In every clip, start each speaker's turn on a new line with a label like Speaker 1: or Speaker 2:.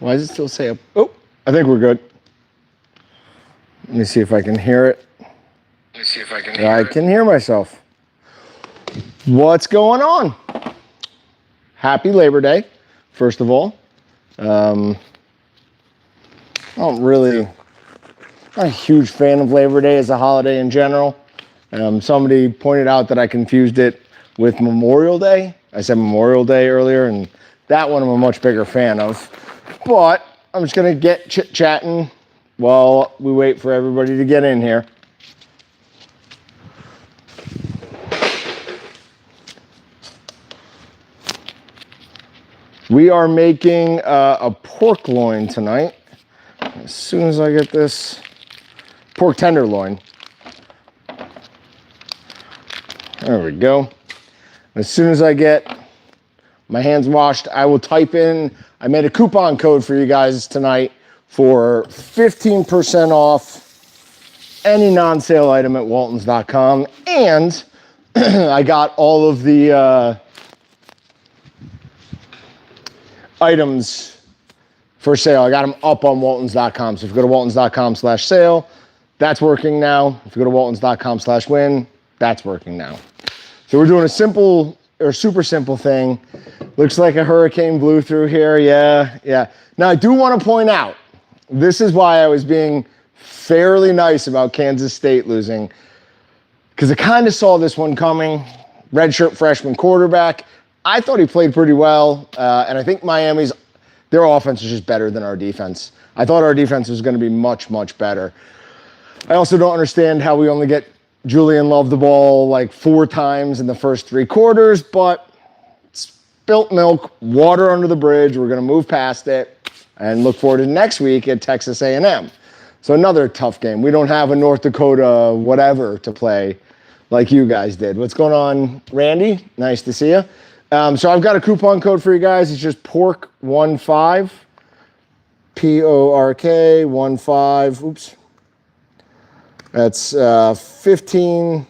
Speaker 1: Why does it still say up? Oh, I think we're good. Let me see if I can hear it. I can hear myself. What's going on? Happy Labor Day, first of all. I'm not a huge fan of Labor Day as a holiday in general. Somebody pointed out that I confused it with Memorial Day. I said Memorial Day earlier, and that one I'm a much bigger fan of. But I'm just gonna get chit-chatting while we wait for everybody to get in here. We are making a pork loin tonight. As soon as I get this pork tenderloin. There we go. As soon as I get my hands washed, I will type in, I made a coupon code for you guys tonight for 15% off any non-sale item at waltons.com. And I got all of the items for sale. I got them up on waltons.com. So if you go to waltons.com/sale, that's working now. If you go to waltons.com/win, that's working now. So we're doing a simple or super simple thing. Looks like a hurricane blew through here. Yeah. Now I do want to point out, this is why I was being fairly nice about Kansas State losing, because I kind of saw this one coming. Redshirt freshman quarterback. I thought he played pretty well, and I think Miami's, their offense is just better than our defense. I thought our defense was going to be much, much better. I also don't understand how we only get Julian Love the ball like 4 times in the first 3 quarters, but spilt milk, water under the bridge. We're going to move past it and look forward to next week at Texas A&M. So another tough game. We don't have a North Dakota whatever to play like you guys did. What's going on, Randy? Nice to see you. So I've got a coupon code for you guys. It's just PORK15, PORK15. Oops. That's 15%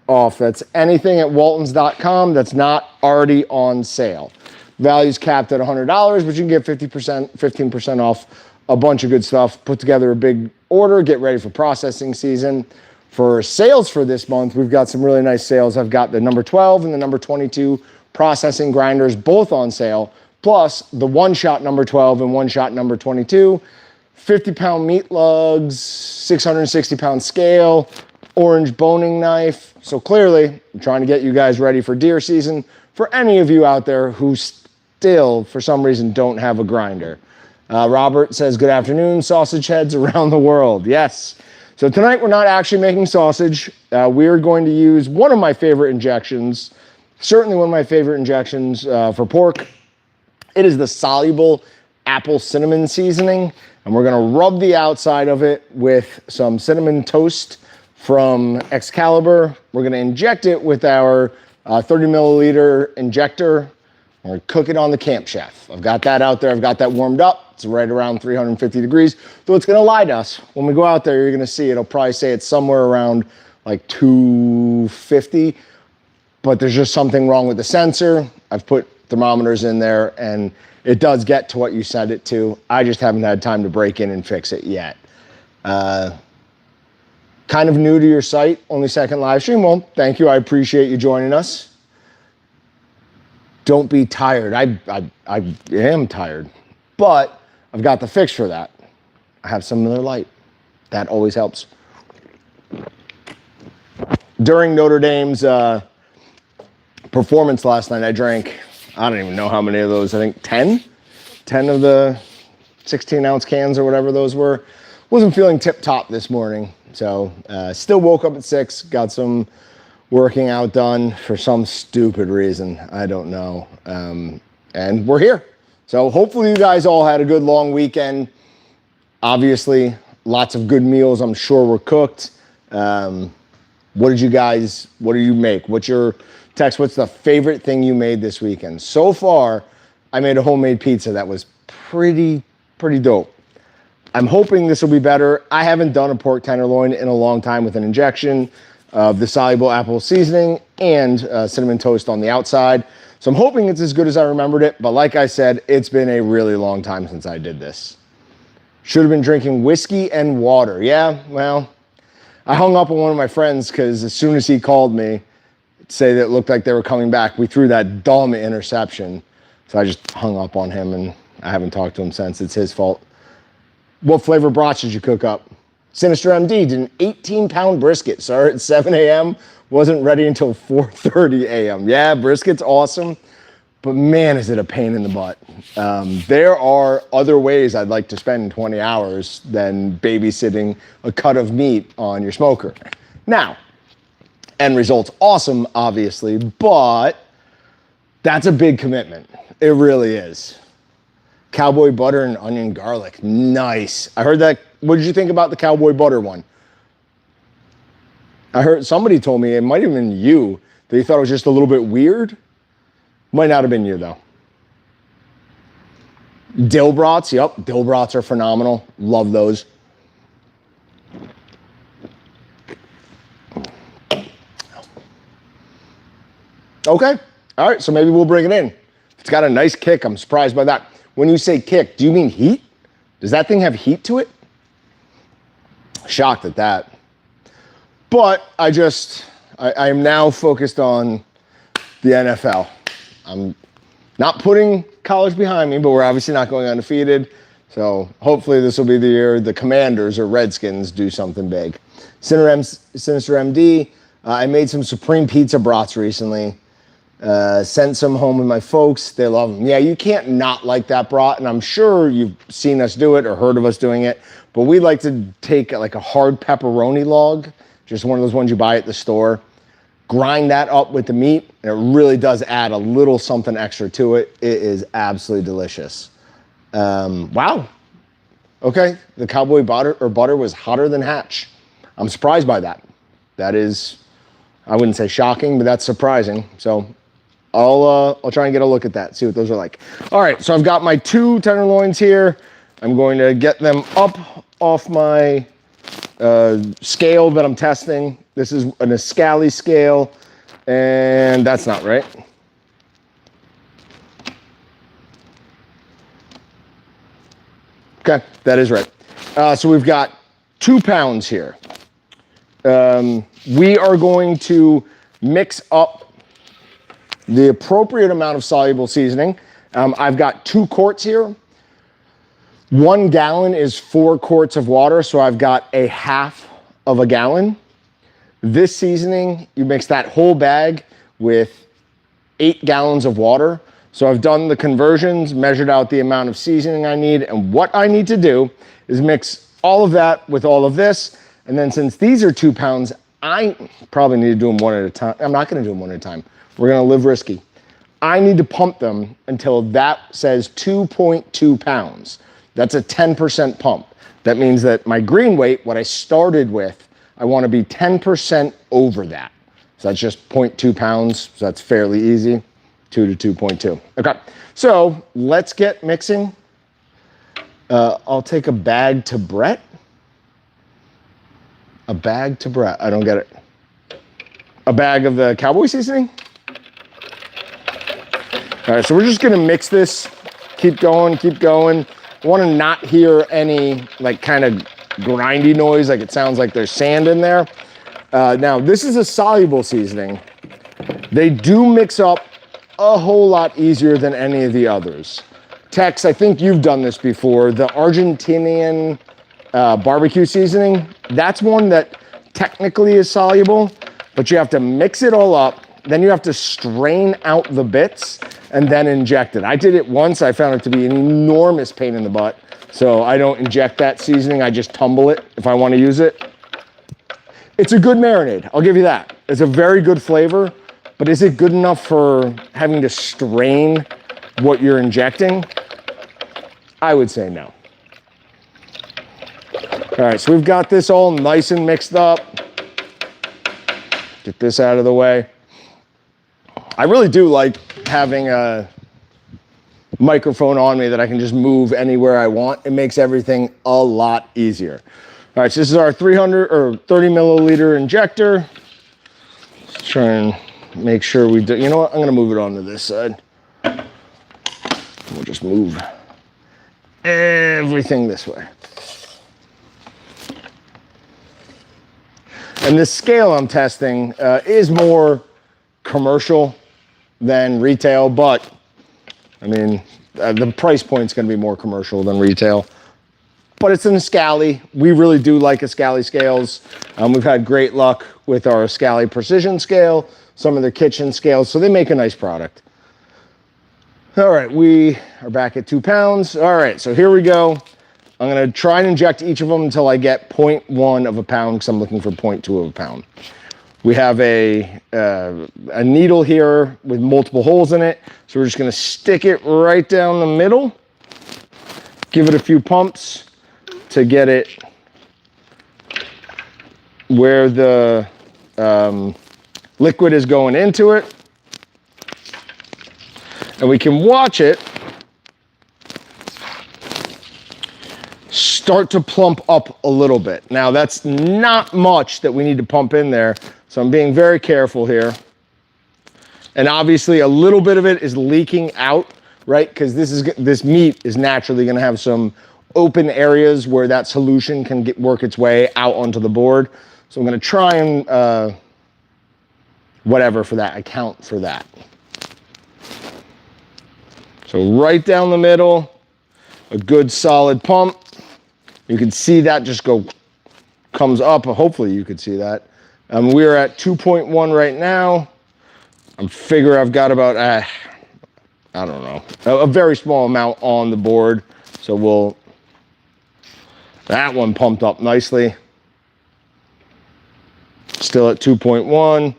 Speaker 1: off. That's anything at waltons.com that's not already on sale. Value's capped at $100, but you can get 15% off a bunch of good stuff. Put together a big order, get ready for processing season. For sales for this month, we've got some really nice sales. I've got the number 12 and the number 22 processing grinders, both on sale, plus the one-shot number 12 and one-shot number 22. 50-pound meat lugs, 660-pound scale, orange boning knife. So clearly, I'm trying to get you guys ready for deer season. For any of you out there who still, for some reason, don't have a grinder. Robert says, good afternoon, sausage heads around the world. Yes. So tonight, we're not actually making sausage. We're going to use one of my favorite injections, certainly one of my favorite injections for pork. It is the Soluble Apple cinnamon seasoning. And we're gonna rub the outside of it with some cinnamon toast from Excalibur. We're gonna inject it with our 30 milliliter injector. We're gonna cook it on the Camp Chef. I've got that out there, I've got that warmed up. It's right around 350 degrees, though it's gonna lie to us. When we go out there, you're gonna see it'll probably say it's somewhere around like 250, but there's just something wrong with the sensor. I've put thermometers in there and it does get to what you set it to. I just haven't had time to break in and fix it yet. Kind of new to your site, only second live stream. Well, thank you. I appreciate you joining us. Don't be tired. I am tired, but I've got the fix for that. I have some Miller Lite. That always helps. During Notre Dame's performance last night, I drank, I don't even know how many of those. I think 10 of the 16-ounce cans or whatever those were. Wasn't feeling tip-top this morning. So still woke up at 6, got some working out done for some stupid reason. I don't know. And we're here. So hopefully you guys all had a good long weekend. Obviously, lots of good meals I'm sure were cooked. What did you make? What's your text? What's the favorite thing you made this weekend? So far, I made a homemade pizza that was pretty dope. I'm hoping this will be better. I haven't done a pork tenderloin in a long time with an injection of the Soluble Apple seasoning. and cinnamon toast on the outside. So I'm hoping it's as good as I remembered it, but like I said, it's been a really long time since I did this. Should have been drinking whiskey and water. Yeah, well, I hung up on one of my friends because as soon as he called me, say that it looked like they were coming back, we threw that dumb interception. So I just hung up on him and I haven't talked to him since. It's his fault. What flavor brats did you cook up? Sinister MD did an 18-pound brisket. Started at 7 a.m. Wasn't ready until 4:30 a.m. Yeah, brisket's awesome, but man, is it a pain in the butt. There are other ways I'd like to spend 20 hours than babysitting a cut of meat on your smoker. Now, end result's awesome, obviously, but that's a big commitment. It really is. Cowboy butter and onion garlic. Nice. I heard that. What did you think about the cowboy butter one? I heard somebody told me, it might have been you, that you thought it was just a little bit weird. Might not have been you, though. Dill brats. Yep, dill brats are phenomenal. Love those. Okay. All right, so maybe we'll bring it in. It's got a nice kick. I'm surprised by that. When you say kick, do you mean heat? Does that thing have heat to it? Shocked at that. But I am now focused on the NFL. I'm not putting college behind me, but we're obviously not going undefeated. So hopefully this will be the year the Commanders or Redskins do something big. Sinister MD, I made some Supreme Pizza brats recently. Sent some home with my folks. They love them. Yeah, you can't not like that brat, and I'm sure you've seen us do it or heard of us doing it, but we like to take like a hard pepperoni log, just one of those ones you buy at the store, grind that up with the meat, and it really does add a little something extra to it. It is absolutely delicious. Wow. Okay, the cowboy butter was hotter than Hatch. I'm surprised by that. That is, I wouldn't say shocking, but that's surprising. So I'll try and get a look at that, see what those are like. All right, so I've got my 2 tenderloins here. I'm going to get them up off my scale that I'm testing. This is an Escali scale, and that's not right. Okay, that is right. So we've got 2 pounds here. We are going to mix up the appropriate amount of soluble seasoning. I've got 2 quarts here. 1 gallon is 4 quarts of water, so I've got a half of a gallon. This seasoning, you mix that whole bag with 8 gallons of water. So I've done the conversions, measured out the amount of seasoning I need, and what I need to do is mix all of that with all of this. And then since these are 2 pounds, I probably need to do them one at a time. I'm not gonna do them one at a time. We're gonna live risky. I need to pump them until that says 2.2 pounds. That's a 10% pump. That means that my green weight, what I started with, I wanna be 10% over that. So that's just 0.2 pounds, so that's fairly easy, 2 to 2.2. Okay, so let's get mixing. I'll take a bag to Brett. A bag to Brett, I don't get it. A bag of the cowboy seasoning? All right, so we're just gonna mix this, keep going, keep going. I wanna not hear any like kind of grindy noise, like it sounds like there's sand in there. Now, this is a soluble seasoning. They do mix up a whole lot easier than any of the others. Tex, I think you've done this before. The Argentinian barbecue seasoning, that's one that technically is soluble, but you have to mix it all up. Then you have to strain out the bits and then inject it. I did it once. I found it to be an enormous pain in the butt. So I don't inject that seasoning. I just tumble it if I want to use it. It's a good marinade. I'll give you that. It's a very good flavor, but is it good enough for having to strain what you're injecting? I would say no. All right, so we've got this all nice and mixed up. Get this out of the way. I really do like having a microphone on me that I can just move anywhere I want. It makes everything a lot easier. All right, so this is our 300 or 30 milliliter injector. Let's try and make sure we do. You know what? I'm gonna move it onto this side. We'll just move everything this way. And this scale I'm testing is more commercial than retail, but I mean, the price point's gonna be more commercial than retail. But it's in a Scali. We really do like a Scali scales. We've had great luck with our Scali Precision scale, some of their kitchen scales, so they make a nice product. All right, we are back at 2 pounds. All right, so here we go. I'm gonna try and inject each of them until I get 0.1 of a pound, because I'm looking for 0.2 of a pound. We have a needle here with multiple holes in it, so we're just gonna stick it right down the middle, give it a few pumps to get it where the liquid is going into it. And we can watch it start to plump up a little bit. Now that's not much that we need to pump in there, so I'm being very careful here. And obviously a little bit of it is leaking out, right? Because this meat is naturally gonna have some open areas where that solution can work its way out onto the board. So I'm gonna try and account for that. So right down the middle, a good solid pump. You can see that just comes up. Hopefully you could see that. We're at 2.1 right now. I'm figuring I've got about, I don't know, a very small amount on the board. So that one pumped up nicely. Still at 2.1.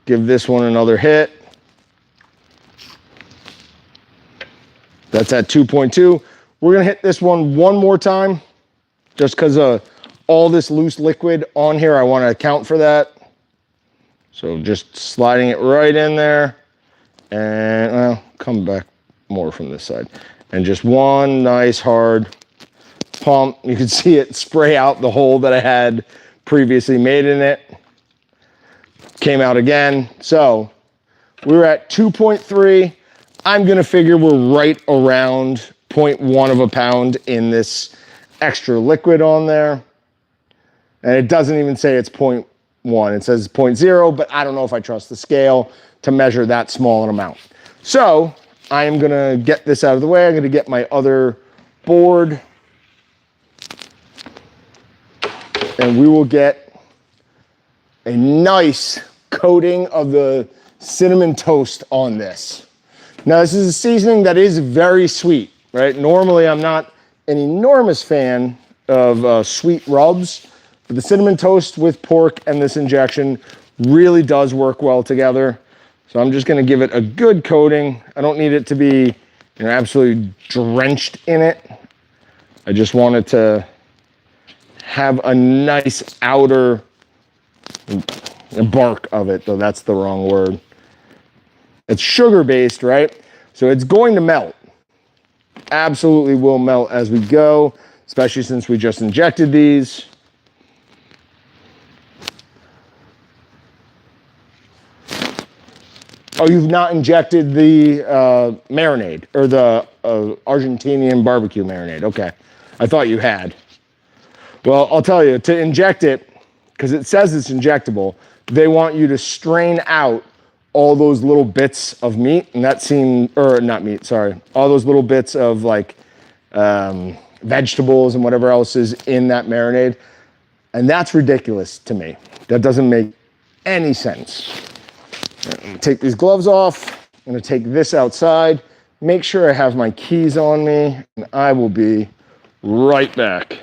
Speaker 1: Give this one another hit. That's at 2.2. We're gonna hit this one more time, just because of all this loose liquid on here. I want to account for that. So just sliding it right in there, and well, come back more from this side. And just one nice hard pump. You can see it spray out the hole that I had previously made in it. Came out again. So we're at 2.3. I'm gonna figure we're right around 0.1 of a pound in this extra liquid on there. And it doesn't even say it's 0.1, it says 0.0, but I don't know if I trust the scale to measure that small an amount. So I am gonna get this out of the way. I'm gonna get my other board, and we will get a nice coating of the cinnamon toast on this. Now, this is a seasoning that is very sweet, right? Normally, I'm not an enormous fan of sweet rubs, but the cinnamon toast with pork and this injection really does work well together. So I'm just gonna give it a good coating. I don't need it to be, absolutely drenched in it. I just want it to have a nice outer bark of it, though that's the wrong word. It's sugar-based, right? So it's going to melt. Absolutely will melt as we go, especially since we just injected these. Oh, you've not injected the marinade, or the Argentinian barbecue marinade. Okay, I thought you had. Well, I'll tell you, to inject it, because it says it's injectable, they want you to strain out all those little bits of meat, and that seemed, or not meat, sorry, all those little bits of like vegetables and whatever else is in that marinade. And that's ridiculous to me. That doesn't make any sense. I'm gonna take these gloves off. I'm gonna take this outside, make sure I have my keys on me, and I will be right back.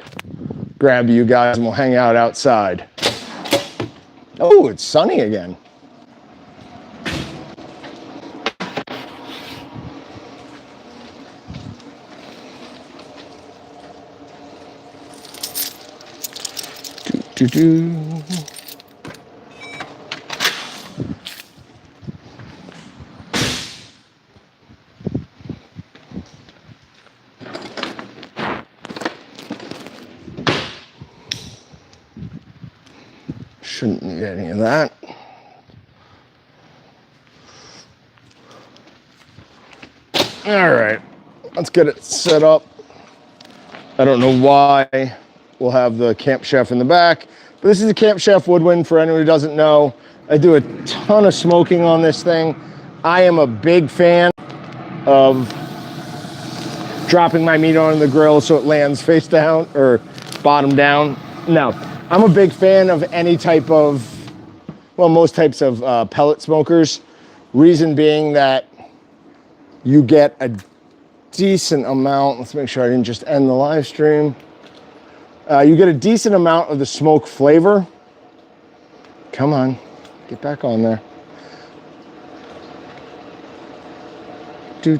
Speaker 1: Grab you guys and we'll hang out outside. Oh, it's sunny again. Shouldn't need any of that. All right, let's get it set up. I don't know why we'll have the Camp Chef in the back, but this is the Camp Chef Woodwind. For anyone who doesn't know, I do a ton of smoking on this thing. I am a big fan of dropping my meat on the grill so it lands face down or bottom down. No, I'm a big fan of any type of, well, most types of pellet smokers. Reason being that you get a decent amount. Let's make sure I didn't just end the live stream. You get a decent amount of the smoke flavor. Come on, get back on there. You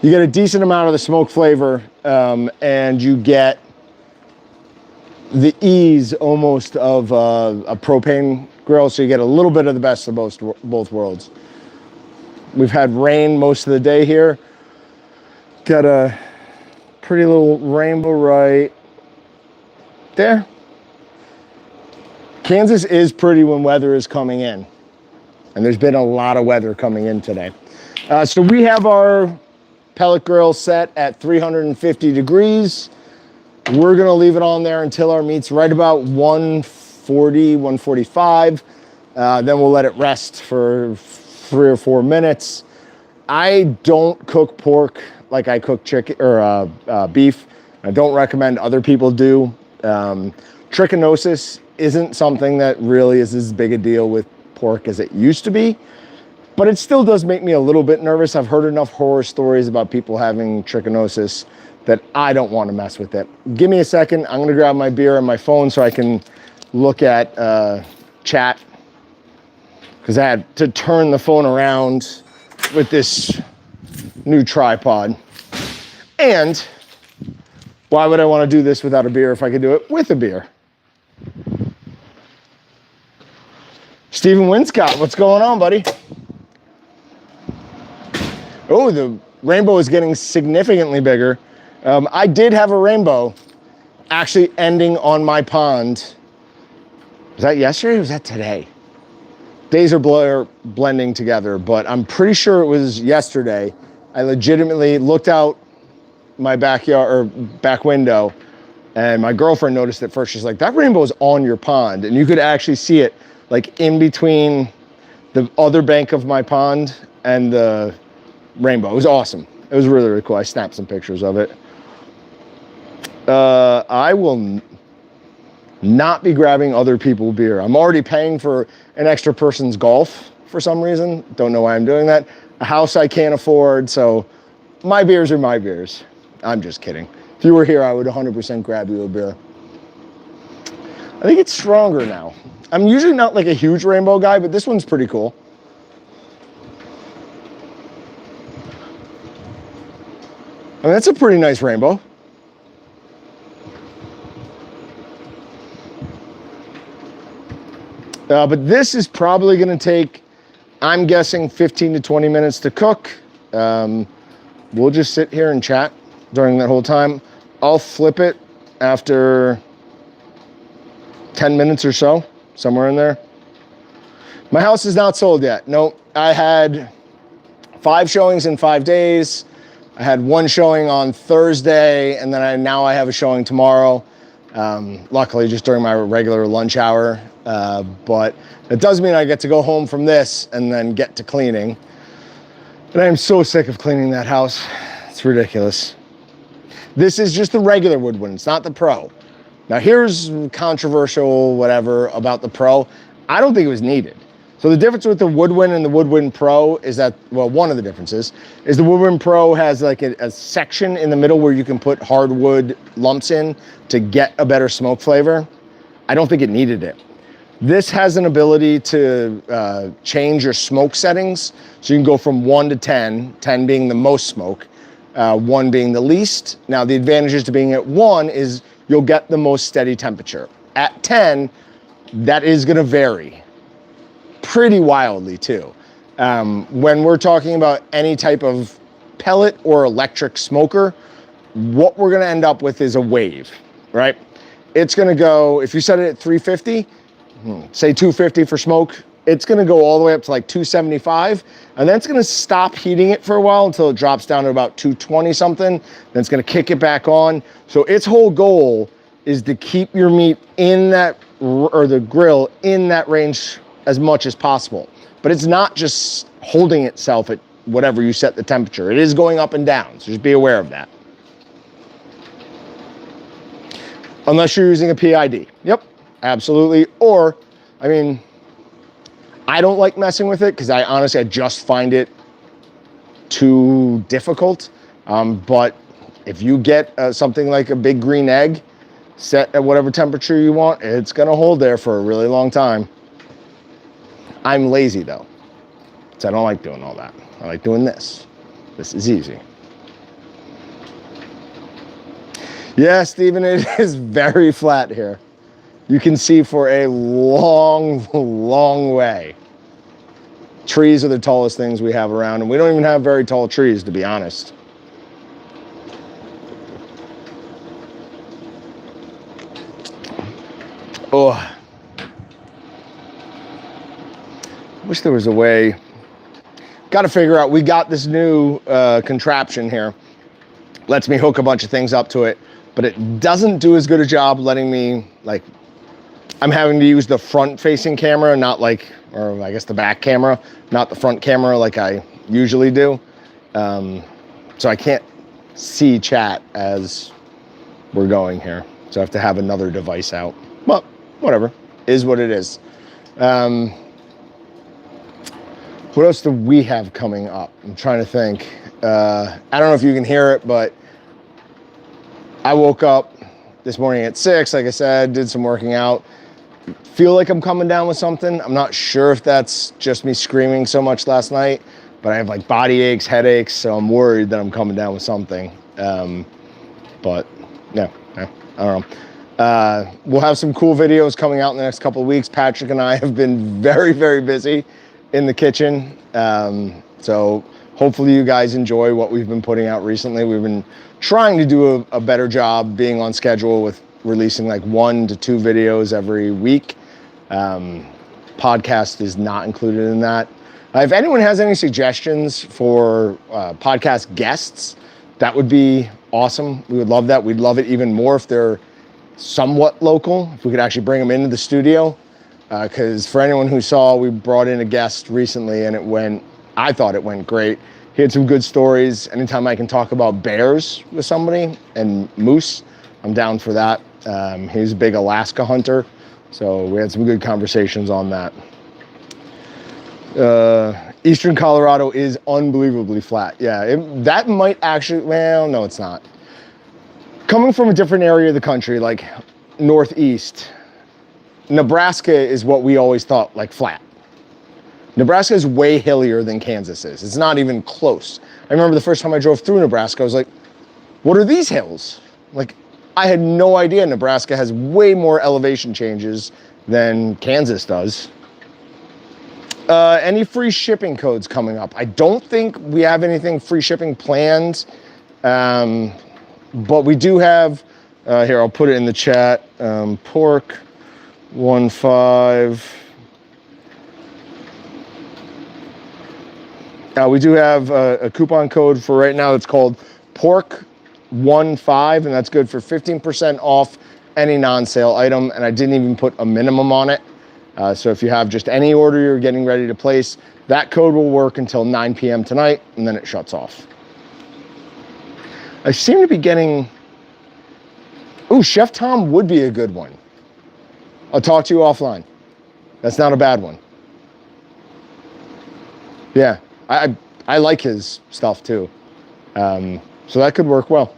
Speaker 1: get a decent amount of the smoke flavor, and you get the ease almost of a propane grill, so you get a little bit of the best of both worlds. We've had rain most of the day here. Got a pretty little rainbow right there. Kansas is pretty when weather is coming in, and there's been a lot of weather coming in today. So we have our pellet grill set at 350 degrees. We're gonna leave it on there until our meat's right about 140, 145. Then we'll let it rest for 3 or 4 minutes. I don't cook pork like I cook chicken or beef. I don't recommend other people do. Trichinosis isn't something that really is as big a deal with pork as it used to be, but it still does make me a little bit nervous. I've heard enough horror stories about people having trichinosis that I don't want to mess with it. Give me a second. I'm gonna grab my beer and my phone so I can look at chat, because I had to turn the phone around with this new tripod. And why would I want to do this without a beer if I could do it with a beer? Stephen Winscott, what's going on, buddy? Oh, the rainbow is getting significantly bigger. I did have a rainbow actually ending on my pond. Was that yesterday or was that today? Days are blending together, but I'm pretty sure it was yesterday. I legitimately looked out my backyard or back window, and my girlfriend noticed it first. She's like, that rainbow is on your pond. And you could actually see it like in between the other bank of my pond and the rainbow. It was awesome. It was really, really cool. I snapped some pictures of it. I will not be grabbing other people's beer. I'm already paying for an extra person's golf for some reason. Don't know why I'm doing that. A house I can't afford, so my beers are my beers. I'm just kidding. If you were here, I would 100% grab you a beer. I think it's stronger now. I'm usually not like a huge rainbow guy, but this one's pretty cool. I mean, that's a pretty nice rainbow. But this is probably going to take, I'm guessing, 15 to 20 minutes to cook. We'll just sit here and chat during that whole time. I'll flip it after 10 minutes or so, somewhere in there. My house is not sold yet. Nope. I had 5 showings in 5 days. I had 1 showing on Thursday, and then now I have a showing tomorrow. Luckily, just during my regular lunch hour. But it does mean I get to go home from this and then get to cleaning. And I am so sick of cleaning that house. It's ridiculous. This is just the regular Woodwind. It's not the Pro. Now here's controversial whatever about the Pro. I don't think it was needed. So the difference with the Woodwind and the Woodwind Pro is that, well, one of the differences is the Woodwind Pro has like a section in the middle where you can put hardwood lumps in to get a better smoke flavor. I don't think it needed it. This has an ability to change your smoke settings. So you can go from 1 to 10, 10 being the most smoke, 1 being the least. Now the advantages to being at 1 is you'll get the most steady temperature. At 10, that is gonna vary pretty wildly too. When we're talking about any type of pellet or electric smoker, what we're gonna end up with is a wave, right? It's gonna go, if you set it at 350, say 250 for smoke, it's going to go all the way up to like 275, and then it's going to stop heating it for a while until it drops down to about 220 something. Then it's going to kick it back on. So its whole goal is to keep your meat in that, or the grill in that range as much as possible. But it's not just holding itself at whatever you set the temperature. It is going up and down, so just be aware of that. Unless you're using a PID. Yep, absolutely. Or, I mean, I don't like messing with it because I just find it too difficult. But if you get something like a big green egg set at whatever temperature you want, it's going to hold there for a really long time. I'm lazy though, so I don't like doing all that. I like doing this. This is easy. Yeah, Stephen, it is very flat here. You can see for a long, long way. Trees are the tallest things we have around, and we don't even have very tall trees, to be honest. Oh. I wish there was a way. Got to figure out, we got this new contraption here. Lets me hook a bunch of things up to it, but it doesn't do as good a job letting me, like, I'm having to use the front facing camera, not like, or I guess the back camera, not the front camera like I usually do. So I can't see chat as we're going here. So I have to have another device out, but whatever, is what it is. What else do we have coming up? I'm trying to think. I don't know if you can hear it, but I woke up this morning at 6, like I said, did some working out. Feel like I'm coming down with something. I'm not sure if that's just me screaming so much last night, but I have like body aches, headaches, so I'm worried that I'm coming down with something. But yeah, I don't know. We'll have some cool videos coming out in the next couple of weeks. Patrick and I have been very, very busy in the kitchen. So hopefully you guys enjoy what we've been putting out recently. We've been trying to do a better job being on schedule with releasing like 1 to 2 videos every week. Podcast is not included in that. If anyone has any suggestions for podcast guests, that would be awesome. We would love that. We'd love it even more if they're somewhat local, if we could actually bring them into the studio. Because for anyone who saw, we brought in a guest recently and I thought it went great. He had some good stories. Anytime I can talk about bears with somebody and moose, I'm down for that. He's a big Alaska hunter, so we had some good conversations on that. Eastern Colorado is unbelievably flat. Yeah, that might actually, well, no, it's not. Coming from a different area of the country, like Northeast, Nebraska is what we always thought, like flat. Nebraska is way hillier than Kansas is. It's not even close. I remember the first time I drove through Nebraska, I was like, what are these hills? Like, I had no idea Nebraska has way more elevation changes than Kansas does. Any free shipping codes coming up? I don't think we have anything free shipping planned, but we do have, here, I'll put it in the chat, Pork 15. We do have a coupon code for right now. It's called Pork 15, and that's good for 15% off any non-sale item. And I didn't even put a minimum on it. So if you have just any order you're getting ready to place, that code will work until 9 p.m. tonight, and then it shuts off. I seem to be getting, ooh, Chef Tom would be a good one. I'll talk to you offline. That's not a bad one. Yeah, I like his stuff too. So that could work well.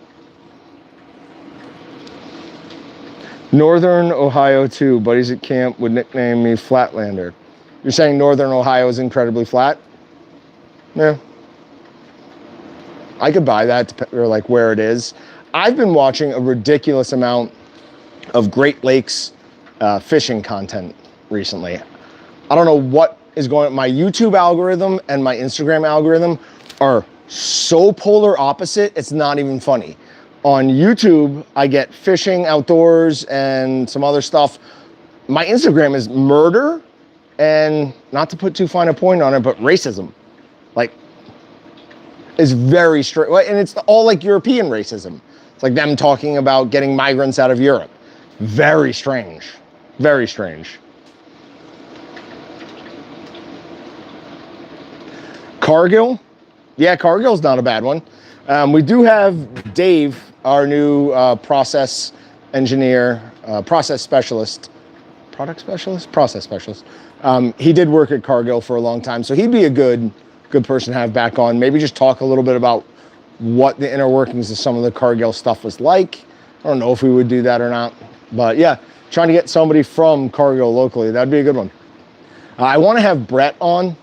Speaker 1: Northern Ohio too. Buddies at camp would nickname me Flatlander. You're saying Northern Ohio is incredibly flat? Yeah. I could buy that, or like where it is. I've been watching a ridiculous amount of Great Lakes fishing content recently. I don't know what is going on. My YouTube algorithm and my Instagram algorithm are so polar opposite, it's not even funny. On YouTube, I get fishing, outdoors, and some other stuff. My Instagram is murder and not to put too fine a point on it, but racism, like, is very straight, and it's all like European racism. It's like them talking about getting migrants out of Europe. Very strange, very strange. Cargill, yeah, Cargill's not a bad one. We do have Dave, our new process engineer, process specialist, product specialist, process specialist. He did work at Cargill for a long time, so he'd be a good person to have back on. Maybe just talk a little bit about what the inner workings of some of the Cargill stuff was like. I don't know if we would do that or not, but yeah, trying to get somebody from Cargill locally, that'd be a good one. I want to have Brett on,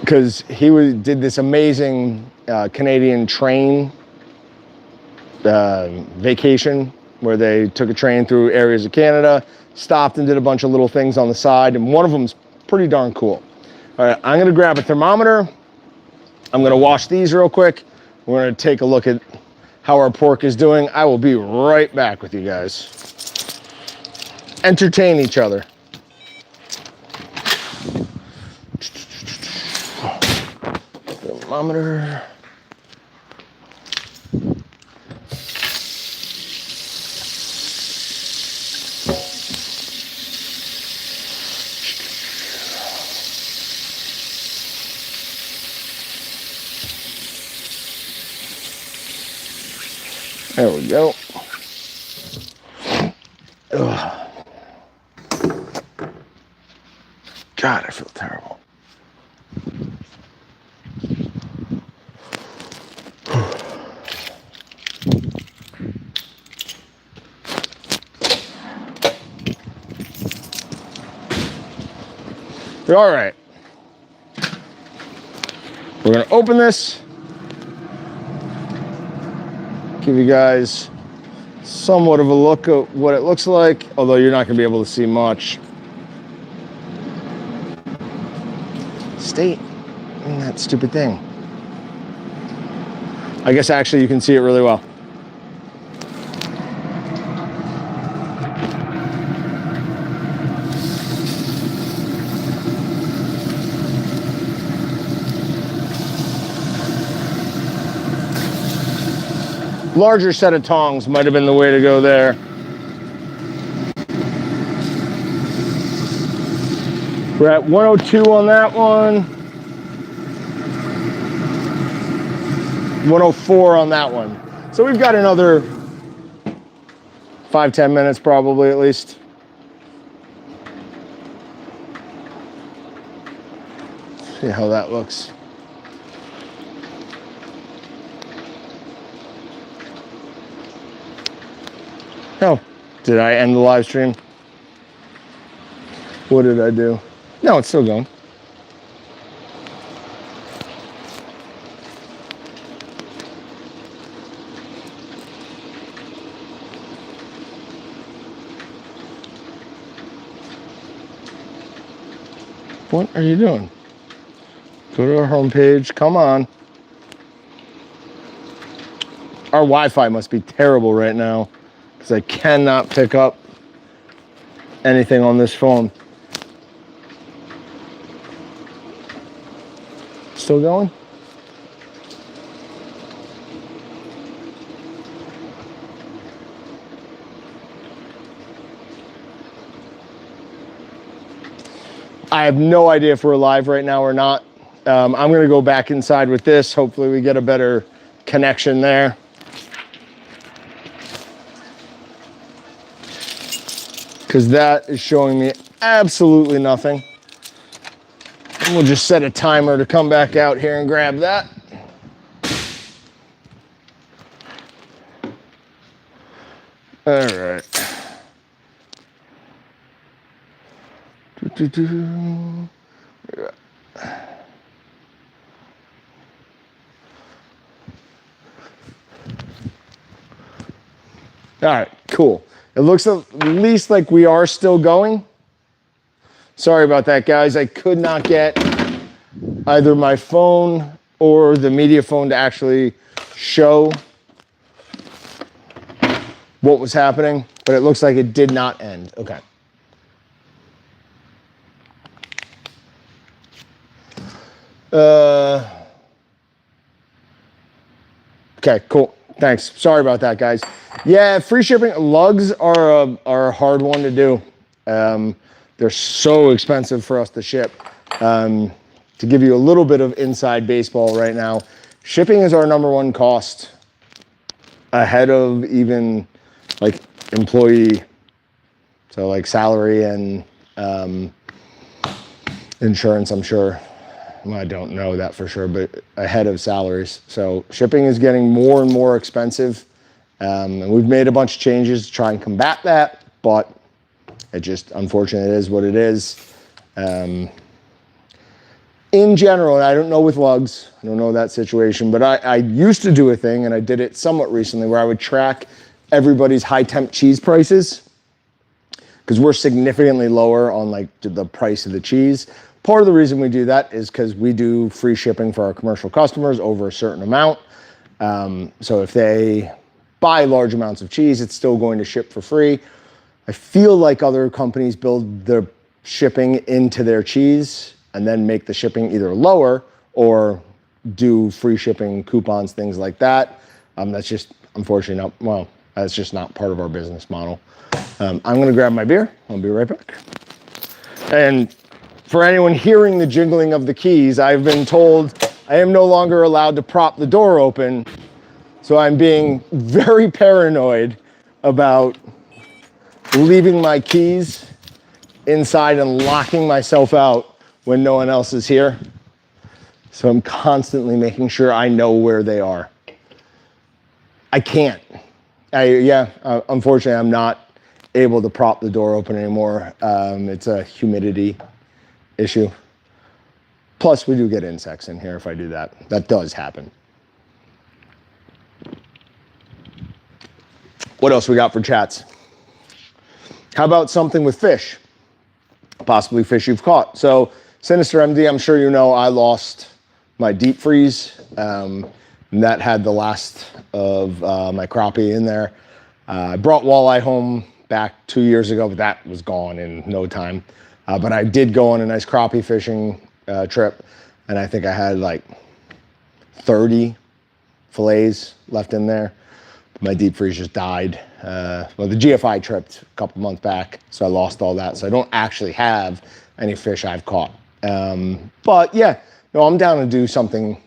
Speaker 1: because he did this amazing Canadian train vacation where they took a train through areas of Canada, stopped and did a bunch of little things on the side, and one of them's pretty darn cool. All right, I'm gonna grab a thermometer. I'm gonna wash these real quick. We're gonna take a look at how our pork is doing. I will be right back with you guys. Entertain each other. Thermometer. There we go. Ugh. God, I feel terrible. All right. We're gonna open this. Give you guys somewhat of a look at what it looks like, although you're not gonna be able to see much. Stay in that stupid thing. I guess actually you can see it really well. Larger set of tongs might have been the way to go there. We're at 102 on that one. 104 on that one. So we've got another 5-10 minutes probably at least. See how that looks. Oh, did I end the live stream? What did I do? No, it's still going. What are you doing? Go to our homepage. Come on. Our Wi-Fi must be terrible right now, because I cannot pick up anything on this phone. Still going? I have no idea if we're live right now or not. I'm gonna go back inside with this. Hopefully we get a better connection there. Because that is showing me absolutely nothing. And we'll just set a timer to come back out here and grab that. All right. All right, cool. It looks at least like we are still going. Sorry about that, guys. I could not get either my phone or the media phone to actually show what was happening, but it looks like it did not end. Okay. Okay, cool. Thanks. Sorry about that, guys. Yeah, free shipping. Lugs are a hard one to do. They're so expensive for us to ship. To give you a little bit of inside baseball right now, shipping is our #1 cost, ahead of even like employee, so like salary and insurance, I'm sure. Well, I don't know that for sure, but ahead of salaries. So shipping is getting more and more expensive. And we've made a bunch of changes to try and combat that, but it just, unfortunately, it is what it is. In general, and I don't know with lugs, I don't know that situation, but I used to do a thing, and I did it somewhat recently, where I would track everybody's high temp cheese prices, because we're significantly lower on like the price of the cheese. Part of the reason we do that is because we do free shipping for our commercial customers over a certain amount. So if they buy large amounts of cheese, it's still going to ship for free. I feel like other companies build their shipping into their cheese and then make the shipping either lower or do free shipping coupons, things like that. That's just unfortunately not, well, that's just not part of our business model. I'm gonna grab my beer. I'll be right back. And for anyone hearing the jingling of the keys, I've been told I am no longer allowed to prop the door open. So I'm being very paranoid about leaving my keys inside and locking myself out when no one else is here. So I'm constantly making sure I know where they are. I can't. Unfortunately, I'm not able to prop the door open anymore. It's a humidity issue. Plus, we do get insects in here if I do that. That does happen. What else we got for chats? How about something with fish? Possibly fish you've caught. So, Sinister MD, I'm sure you know I lost my deep freeze. And that had the last of my crappie in there. I brought walleye home back 2 years ago, but that was gone in no time. But I did go on a nice crappie fishing trip, and I think I had like 30 fillets left in there. My deep freeze just died. Well, the GFI tripped a couple months back, so I lost all that. So I don't actually have any fish I've caught. But yeah, no, I'm down to do something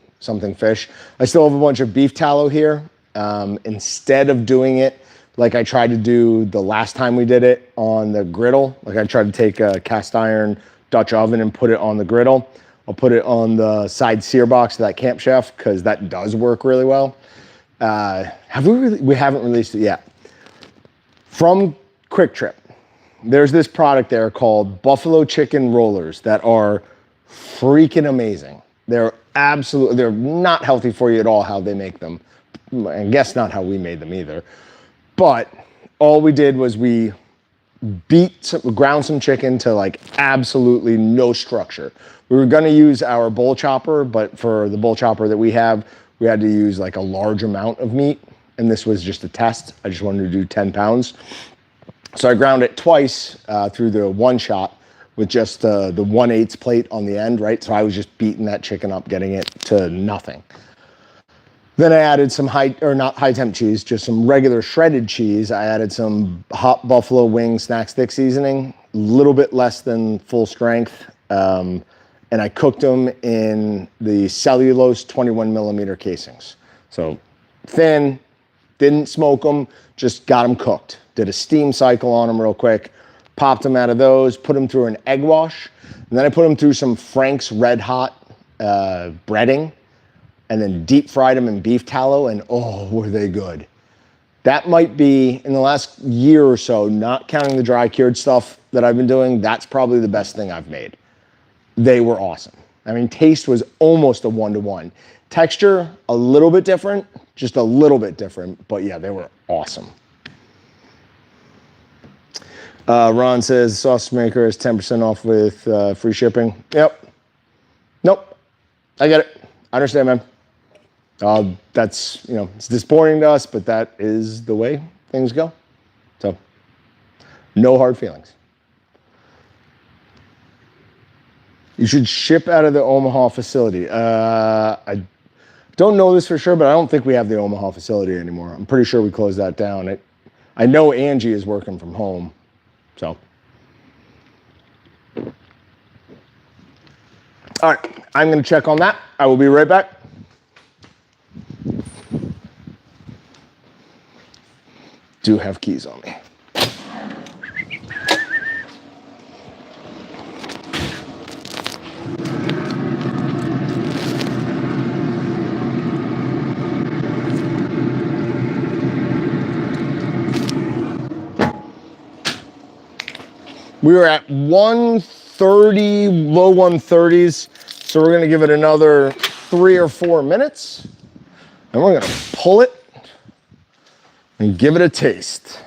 Speaker 1: fish. I still have a bunch of beef tallow here. Instead of doing it like I tried to do the last time we did it on the griddle, like I tried to take a cast iron Dutch oven and put it on the griddle. I'll put it on the side sear box of that Camp Chef because that does work really well. We haven't released it yet. From Quick Trip, there's this product there called buffalo chicken rollers that are freaking amazing. They're not healthy for you at all how they make them. I guess not how we made them either. But all we did was we ground some chicken to like absolutely no structure. We were gonna use our bowl chopper, but for the bowl chopper that we have, we had to use like a large amount of meat. And this was just a test. I just wanted to do 10 pounds. So I ground it twice through the one shot with just the 1/8 plate on the end, right? So I was just beating that chicken up, getting it to nothing. Then I added some not high temp cheese, just some regular shredded cheese. I added some hot buffalo wing snack stick seasoning, a little bit less than full strength. And I cooked them in the cellulose 21 millimeter casings. So thin, didn't smoke them, just got them cooked. Did a steam cycle on them real quick, popped them out of those, put them through an egg wash. And then I put them through some Frank's Red Hot breading, and then deep fried them in beef tallow, and oh, were they good. That might be, in the last year or so, not counting the dry cured stuff that I've been doing, that's probably the best thing I've made. They were awesome. I mean, taste was almost a 1-to-1. Texture, a little bit different, just a little bit different, but yeah, they were awesome. Ron says, sausage maker is 10% off with free shipping. Yep. Nope. I get it. I understand, man. That's, it's disappointing to us, but that is the way things go. So, no hard feelings. You should ship out of the Omaha facility. I don't know this for sure, but I don't think we have the Omaha facility anymore. I'm pretty sure we closed that down. I know Angie is working from home, so. All right, I'm gonna check on that. I will be right back. Do have keys on me. We were at 130, low 130s. So we're gonna give it another 3 or 4 minutes. And we're gonna pull it and give it a taste.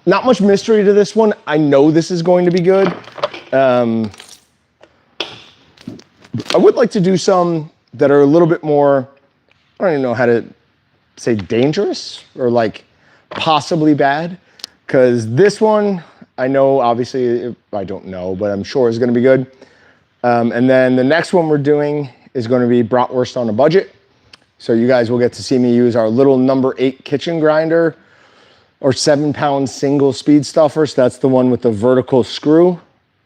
Speaker 1: Not much mystery to this one. I know this is going to be good. I would like to do some that are a little bit more, I don't even know how to say dangerous or like possibly bad. Because this one, I know, obviously, I don't know, but I'm sure it's going to be good. And then the next one we're doing is going to be bratwurst on a budget. So you guys will get to see me use our little number 8 kitchen grinder or 7-pound single speed stuffer. So that's the one with the vertical screw.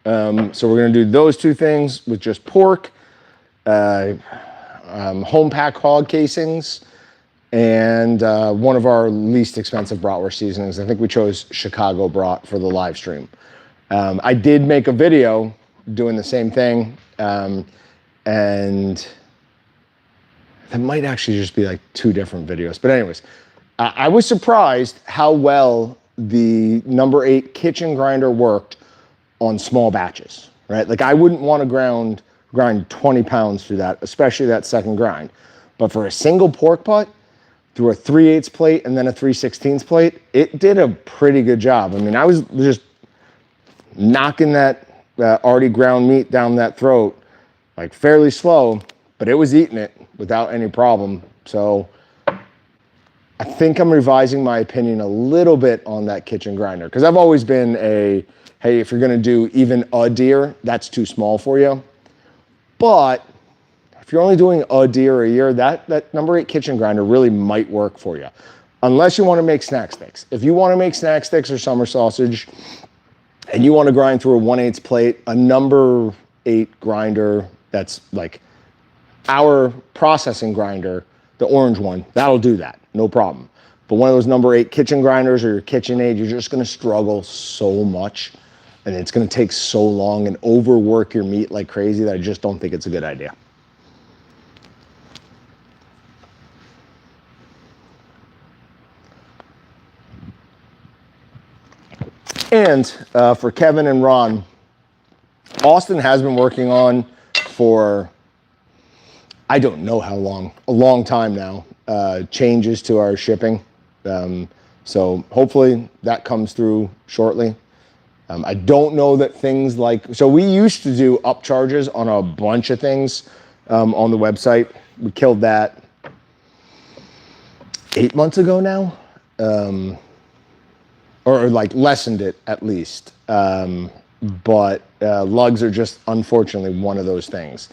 Speaker 1: So we're going to do those 2 things with just pork, home pack hog casings, and one of our least expensive bratwurst seasonings. I think we chose Chicago brat for the live stream. I did make a video doing the same thing, and that might actually just be like 2 different videos. But anyways, I was surprised how well the number 8 kitchen grinder worked on small batches, right? Like I wouldn't want to grind 20 pounds through that, especially that second grind. But for a single pork butt, through a 3/8 plate and then a 3/16 plate, it did a pretty good job. I mean, I was just knocking that already ground meat down that throat, like fairly slow, but it was eating it without any problem. So I think I'm revising my opinion a little bit on that kitchen grinder, because I've always been hey, if you're gonna do even a deer, that's too small for you. But if you're only doing a deer a year, that number 8 kitchen grinder really might work for you. Unless you want to make snack sticks. If you want to make snack sticks or summer sausage and you want to grind through a 1/8 plate, a number 8 grinder that's like our processing grinder, the orange one, that'll do that, no problem. But one of those number 8 kitchen grinders or your KitchenAid, you're just going to struggle so much, and it's going to take so long and overwork your meat like crazy that I just don't think it's a good idea. And for Kevin and Ron, Austin has been working on for, I don't know how long, a long time now, changes to our shipping. So hopefully that comes through shortly. I don't know that things like, so we used to do upcharges on a bunch of things on the website. We killed that 8 months ago now. Or like lessened it at least. But lugs are just unfortunately one of those things.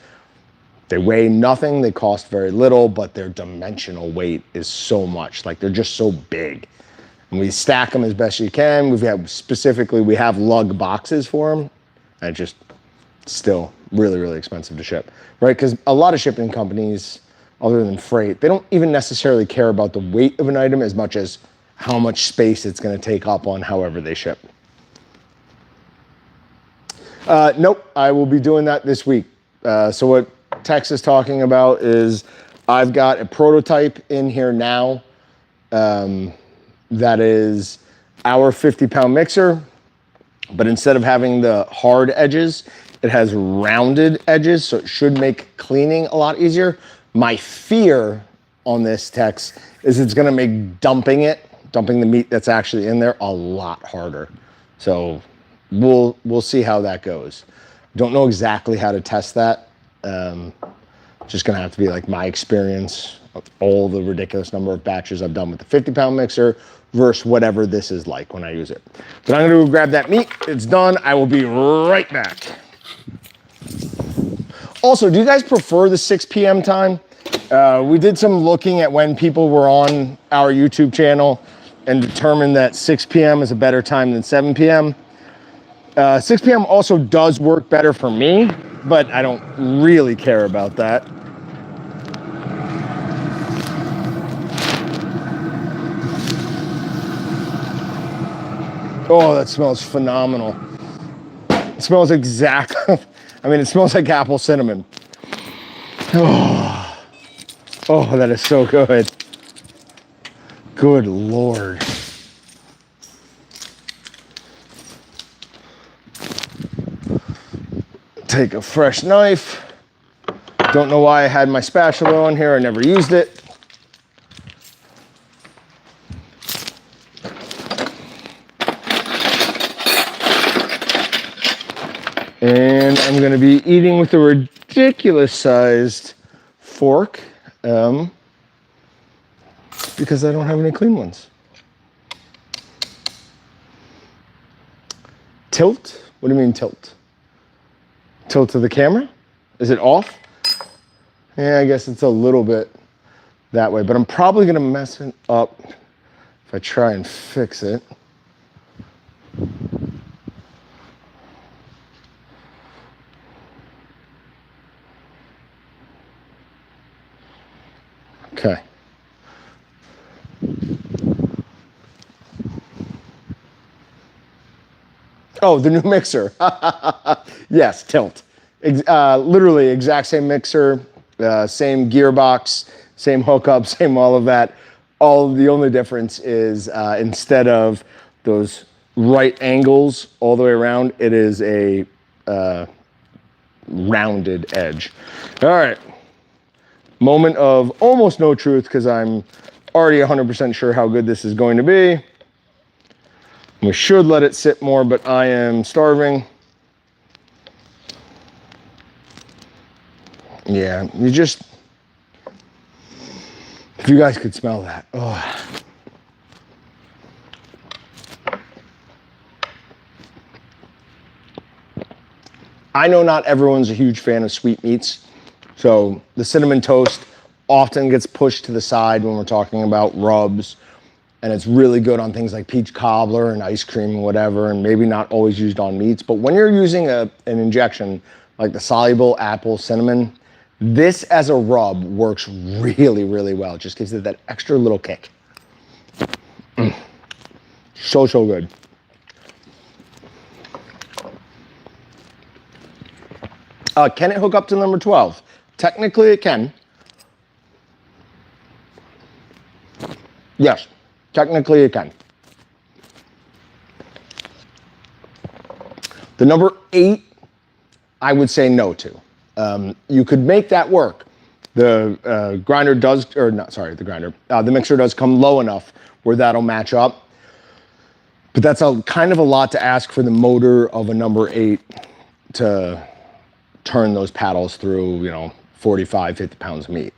Speaker 1: They weigh nothing, they cost very little, but their dimensional weight is so much. Like they're just so big. And we stack them as best you can. We have lug boxes for them. And it's just still really, really expensive to ship, right? Because a lot of shipping companies, other than freight, they don't even necessarily care about the weight of an item as much as how much space it's going to take up on however they ship. Nope, I will be doing that this week. So what Tex is talking about is I've got a prototype in here now that is our 50-pound mixer, but instead of having the hard edges, it has rounded edges, so it should make cleaning a lot easier. My fear on this, Tex, is it's going to make dumping the meat that's actually in there a lot harder. So we'll see how that goes. Don't know exactly how to test that. Just gonna have to be like my experience of all the ridiculous number of batches I've done with the 50-pound mixer versus whatever this is like when I use it. But I'm gonna go grab that meat. It's done. I will be right back. Also, do you guys prefer the 6 p.m. time? We did some looking at when people were on our YouTube channel and determined that 6 p.m. is a better time than 7 p.m. 6 p.m. also does work better for me, but I don't really care about that. Oh, that smells phenomenal. It smells exactly, I mean, it smells like apple cinnamon. Oh, oh, that is so good. Good Lord. Take a fresh knife. Don't know why I had my spatula on here. I never used it. And I'm going to be eating with a ridiculous sized fork because I don't have any clean ones. Tilt? What do you mean tilt? Tilt to the camera? Is it off? Yeah, I guess it's a little bit that way, but I'm probably going to mess it up if I try and fix it. Okay. Oh, the new mixer. Yes, tilt. Literally exact same mixer, same gearbox, same hookup, same all of that. The only difference is instead of those right angles all the way around, it is a rounded edge. All right. Moment of almost no truth because I'm already 100% sure how good this is going to be. We should let it sit more, but I am starving. Yeah, if you guys could smell that. Oh. I know not everyone's a huge fan of sweet meats. So the cinnamon toast often gets pushed to the side when we're talking about rubs, and it's really good on things like peach cobbler and ice cream and whatever, and maybe not always used on meats. But when you're using an injection like the Soluble Apple cinnamon, this as a rub works really, really well. It just gives it that extra little kick. So good. Can it hook up to number 12? Technically, it can. Yes, technically it can. The number 8, I would say no to. You could make that work. The grinder does, or not, sorry, the grinder. The mixer does come low enough where that'll match up. But that's kind of a lot to ask for the motor of a number 8 to turn those paddles through, 45, 50 pounds of meat.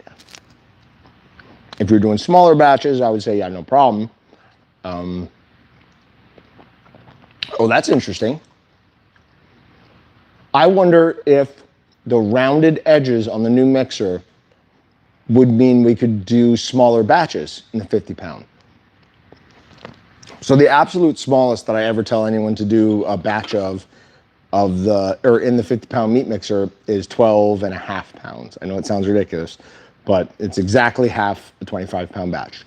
Speaker 1: If you're doing smaller batches, I would say, yeah, no problem. Oh, that's interesting. I wonder if the rounded edges on the new mixer would mean we could do smaller batches in the 50 pound. So the absolute smallest that I ever tell anyone to do a batch in the 50 pound meat mixer is 12 and a half pounds. I know it sounds ridiculous, but it's exactly half a 25 pound batch.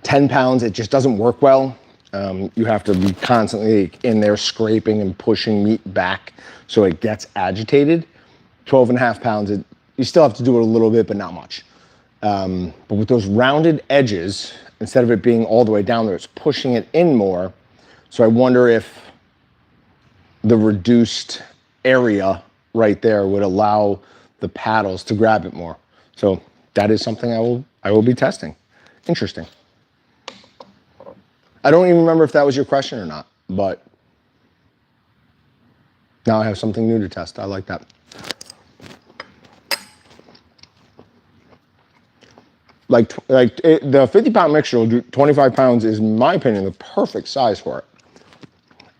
Speaker 1: 10 pounds, it just doesn't work well. You have to be constantly in there scraping and pushing meat back so it gets agitated. 12 and a half pounds, you still have to do it a little bit, but not much. But with those rounded edges, instead of it being all the way down there, it's pushing it in more. So I wonder if the reduced area right there would allow the paddles to grab it more. So that is something I will be testing. Interesting. I don't even remember if that was your question or not, but now I have something new to test. I like that. The 50 pound mixture will do 25 pounds is, in my opinion, the perfect size for it.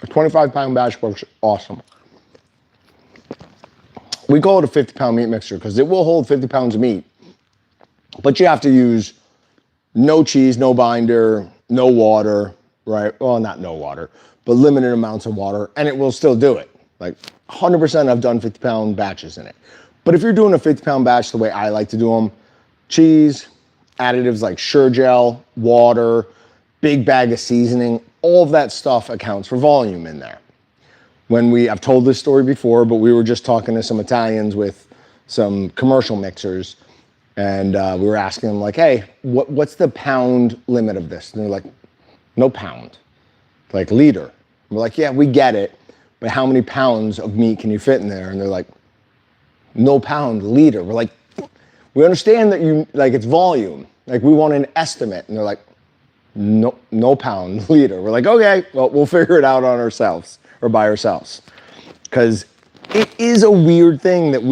Speaker 1: A 25 pound batch works awesome. We call it a 50-pound meat mixer because it will hold 50 pounds of meat, but you have to use no cheese, no binder, no water, right? Well, not no water, but limited amounts of water, and it will still do it. Like 100% I've done 50-pound batches in it. But if you're doing a 50-pound batch the way I like to do them, cheese, additives like Sure-Gel, water, big bag of seasoning, all of that stuff accounts for volume in there. I've told this story before, but we were just talking to some Italians with some commercial mixers, and we were asking them like, hey, what's the pound limit of this? And they're like, no pound, like liter. We're like, yeah, we get it, but how many pounds of meat can you fit in there? And they're like, no pound, liter. We're like, we understand that it's volume. Like we want an estimate. And they're like, no pound, liter. We're like, okay, well, we'll figure it out on ourselves or by ourselves. Because it is a weird thing that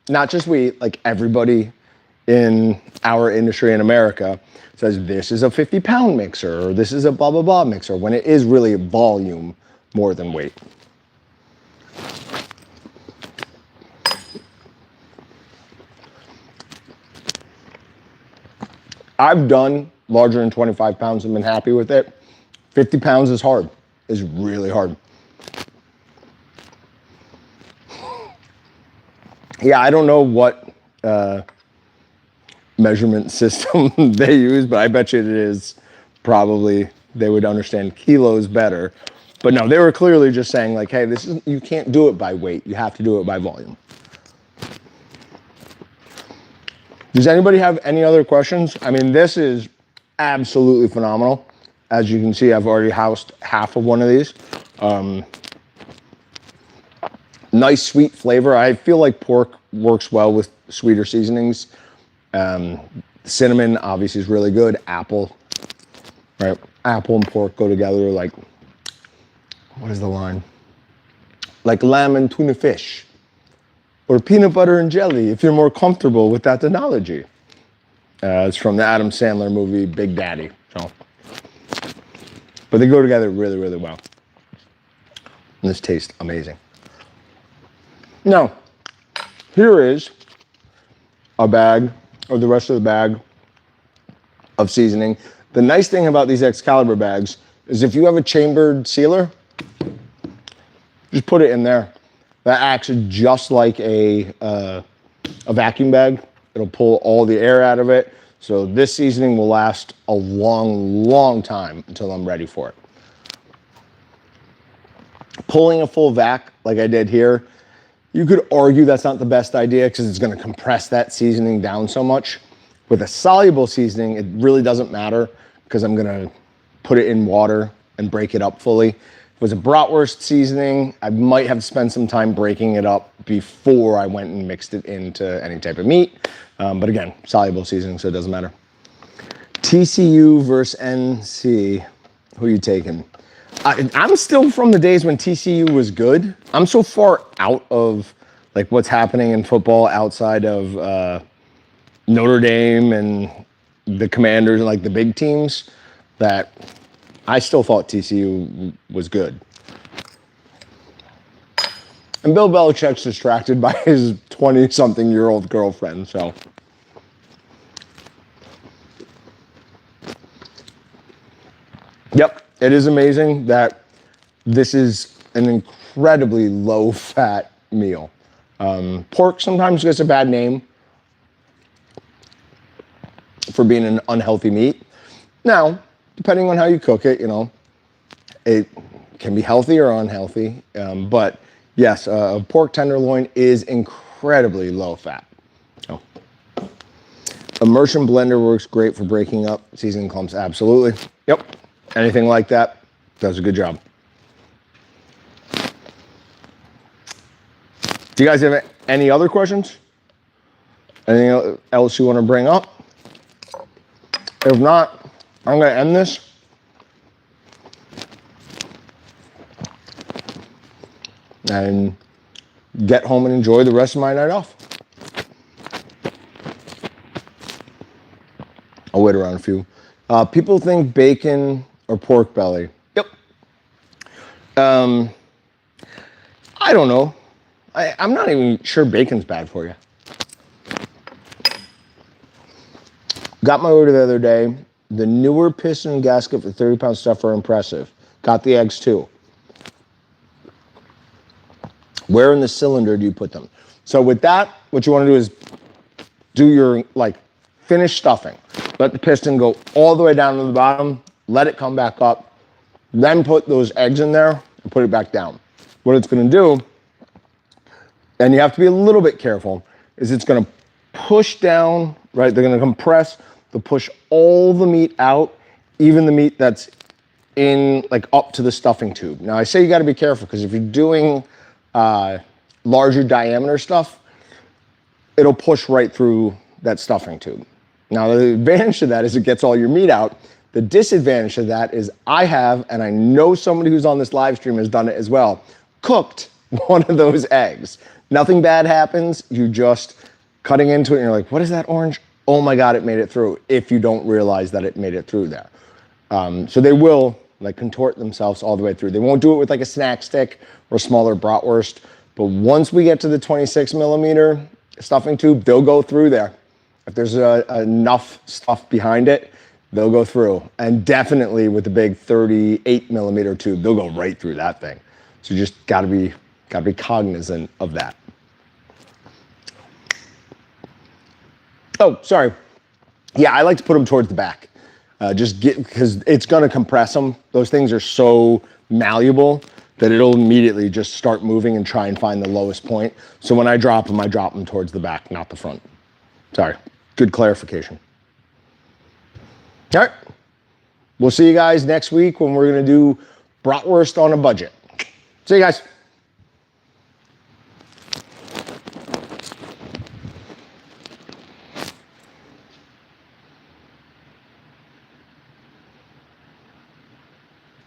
Speaker 1: not just we, like everybody in our industry in America says this is a 50-pound mixer or this is a blah, blah, blah mixer, when it is really volume more than weight. I've done larger than 25 pounds and been happy with it. 50 pounds is hard, is really hard. Yeah, I don't know what measurement system they use, but I bet you it is probably, they would understand kilos better. But no, they were clearly just saying like, hey, you can't do it by weight. You have to do it by volume. Does anybody have any other questions? I mean, this is absolutely phenomenal. As you can see, I've already housed half of one of these. Nice sweet flavor. I feel like pork works well with sweeter seasonings. Cinnamon obviously is really good. Apple, right? Apple and pork go together like, what is the line? Like lamb and tuna fish. Or peanut butter and jelly, if you're more comfortable with that analogy. It's from the Adam Sandler movie, Big Daddy. But they go together really, really well. And this tastes amazing. Now, here is a bag, or the rest of the bag of seasoning. The nice thing about these Excalibur bags is if you have a chambered sealer, just put it in there. That acts just like a vacuum bag. It'll pull all the air out of it. So this seasoning will last a long, long time until I'm ready for it. Pulling a full vac like I did here, you could argue that's not the best idea because it's going to compress that seasoning down so much. With a soluble seasoning, it really doesn't matter because I'm going to put it in water and break it up fully. If it was a bratwurst seasoning, I might have spent some time breaking it up before I went and mixed it into any type of meat. But again, soluble seasoning, so it doesn't matter. TCU versus NC, who are you taking? I'm still from the days when TCU was good. I'm so far out of like what's happening in football outside of Notre Dame and the Commanders and like the big teams that I still thought TCU was good. And Bill Belichick's distracted by his 20-something-year-old girlfriend, so. Yep, it is amazing that this is an incredibly low-fat meal. Pork sometimes gets a bad name for being an unhealthy meat. Now, depending on how you cook it, you know, it can be healthy or unhealthy. But yes, a pork tenderloin is incredibly low fat. So, immersion blender works great for breaking up seasoning clumps. Absolutely. Yep. Anything like that does a good job. Do you guys have any other questions? Anything else you want to bring up? If not, I'm going to end this. And get home and enjoy the rest of my night off. I'll wait around a few. People think bacon or pork belly. Yep. I don't know. I'm not even sure bacon's bad for you. Got my order the other day. The newer piston and gasket for 30-pound stuff are impressive. Got the eggs too. Where in the cylinder do you put them? So with that, what you want to do is do your finish stuffing. Let the piston go all the way down to the bottom. Let it come back up. Then put those eggs in there and put it back down. What it's going to do, and you have to be a little bit careful, is it's going to push down, right? They're going to compress. They'll push all the meat out, even the meat that's in up to the stuffing tube. Now I say you got to be careful because if you're doing larger diameter stuff, it'll push right through that stuffing tube. Now the advantage of that is it gets all your meat out. The disadvantage of that is I have, and I know somebody who's on this live stream has done it as well, cooked one of those eggs. Nothing bad happens. You just cutting into it and you're like, what is that orange? Oh my God, it made it through. If you don't realize that it made it through there. So they will contort themselves all the way through. They won't do it with a snack stick or a smaller bratwurst. But once we get to the 26 millimeter stuffing tube, they'll go through there. If there's enough stuff behind it, they'll go through. And definitely with the big 38 millimeter tube, they'll go right through that thing. So you just gotta be cognizant of that. Oh, sorry. Yeah, I like to put them towards the back. Because it's gonna compress them. Those things are so malleable that it'll immediately just start moving and try and find the lowest point. So when I drop them towards the back, not the front. Sorry, good clarification. All right, we'll see you guys next week when we're gonna do bratwurst on a budget. See you guys.